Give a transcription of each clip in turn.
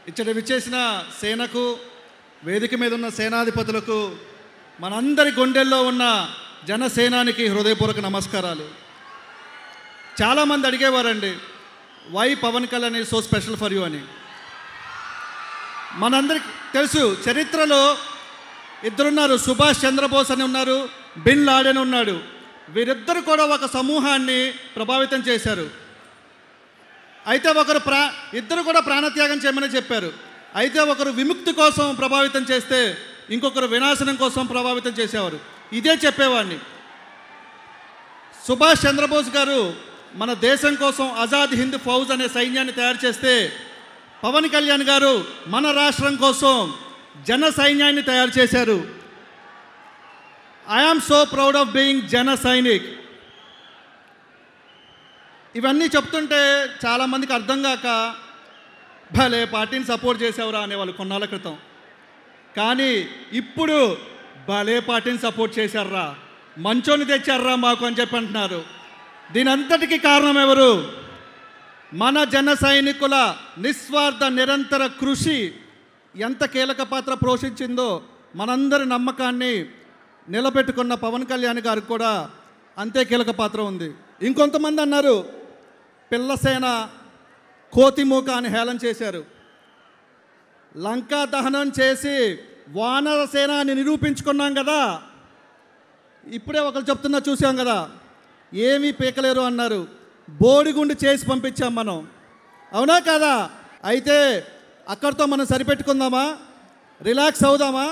ఇక్కడ విచ్చేసిన సేనకు, వేదిక మీద ఉన్న సేనాధిపతులకు, మనందరి గుండెల్లో ఉన్న జనసేనానికి హృదయపూర్వక నమస్కారాలు. చాలామంది అడిగేవారండి, why Pawan Kalyan is so special for you అని. మనందరికి తెలుసు, చరిత్రలో ఇద్దరున్నారు, సుభాష్ చంద్రబోస్ అని ఉన్నారు, బిన్ లాడెన్ ఉన్నాడు. వీరిద్దరు కూడా ఒక సమూహాన్ని ప్రభావితం చేశారు. అయితే ఇద్దరు కూడా ప్రాణత్యాగం చేయమని చెప్పారు. అయితే ఒకరు విముక్తి కోసం ప్రభావితం చేస్తే ఇంకొకరు వినాశనం కోసం ప్రభావితం చేసేవారు. ఇదే చెప్పేవాడిని. సుభాష్ చంద్రబోస్ గారు మన దేశం కోసం ఆజాద్ హింద్ ఫౌజ్ అనే సైన్యాన్ని తయారు చేస్తే, పవన్ కళ్యాణ్ గారు మన రాష్ట్రం కోసం జన సైన్యాన్ని తయారు చేశారు. I am so proud of being Jana Sainik. ఇవన్నీ చెప్తుంటే చాలామందికి అర్థం కాక, భలే పార్టీని సపోర్ట్ చేసేవరా అనేవాళ్ళు కొన్నాళ్ళ క్రితం. కానీ ఇప్పుడు భలే పార్టీని సపోర్ట్ చేశారా, మంచోని తెచ్చారా మాకు అని చెప్పి అంటున్నారు. దీని అంతటికీ కారణం ఎవరు? మన జన సైనికుల నిస్వార్థ నిరంతర కృషి ఎంత కీలక పాత్ర పోషించిందో మనందరి నమ్మకాన్ని నిలబెట్టుకున్న పవన్ కళ్యాణ్ గారికి కూడా అంతే కీలక పాత్ర ఉంది. ఇంకొంతమంది అన్నారు, పిల్లసేన కోతిమూక అని హేళన చేశారు. లంకా దహనం చేసి వానర సేన అని నిరూపించుకున్నాం కదా. ఇప్పుడే ఒకరు చెప్తున్నా చూసాం కదా, ఏమీ పీకలేరు అన్నారు. బోడిగుండు చేసి పంపించాం మనం, అవునా కదా? అయితే అక్కడితో మనం సరిపెట్టుకుందామా? రిలాక్స్ అవుదామా?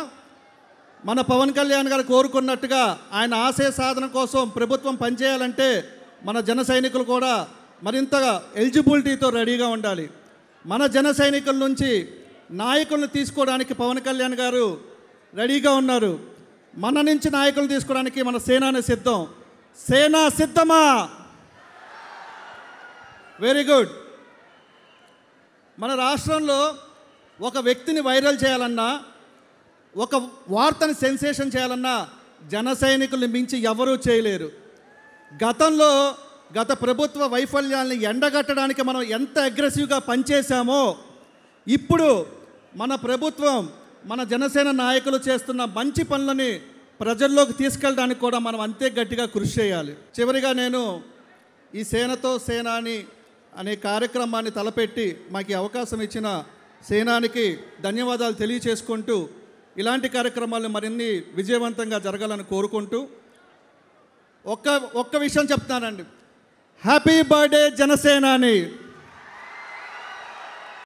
మన పవన్ కళ్యాణ్ గారు కోరుకున్నట్టుగా ఆయన ఆశయ సాధన కోసం ప్రభుత్వం పనిచేయాలంటే మన జన సైనికులు కూడా మరింతగా ఎలిజిబిలిటీతో రెడీగా ఉండాలి. మన జన సైనికుల నుంచి నాయకులను తీసుకోవడానికి పవన్ కళ్యాణ్ గారు రెడీగా ఉన్నారు. మన నుంచి నాయకులను తీసుకోవడానికి మన సేనాని సిద్ధం. సేనా సిద్ధమా? Very good. మన రాష్ట్రంలో ఒక వ్యక్తిని వైరల్ చేయాలన్నా, ఒక వార్తని సెన్సేషన్ చేయాలన్నా జన సైనికుల్ని మించి ఎవరూ చేయలేరు. గత ప్రభుత్వ వైఫల్యాల్ని ఎండగట్టడానికి మనం ఎంత అగ్రెసివ్గా పనిచేశామో, ఇప్పుడు మన ప్రభుత్వం, మన జనసేన నాయకులు చేస్తున్న మంచి పనులని ప్రజల్లోకి తీసుకెళ్ళడానికి కూడా మనం అంతే గట్టిగా కృషి చేయాలి. చివరిగా నేను ఈ సేనతో సేనాని అనే కార్యక్రమాన్ని తలపెట్టి మాకు అవకాశం ఇచ్చిన సేనానికి ధన్యవాదాలు తెలియచేసుకుంటూ, ఇలాంటి కార్యక్రమాలు మరిన్ని విజయవంతంగా జరగాలని కోరుకుంటూ ఒక్క విషయం చెప్తానండి. హ్యాపీ బర్త్డే జనసేనాని.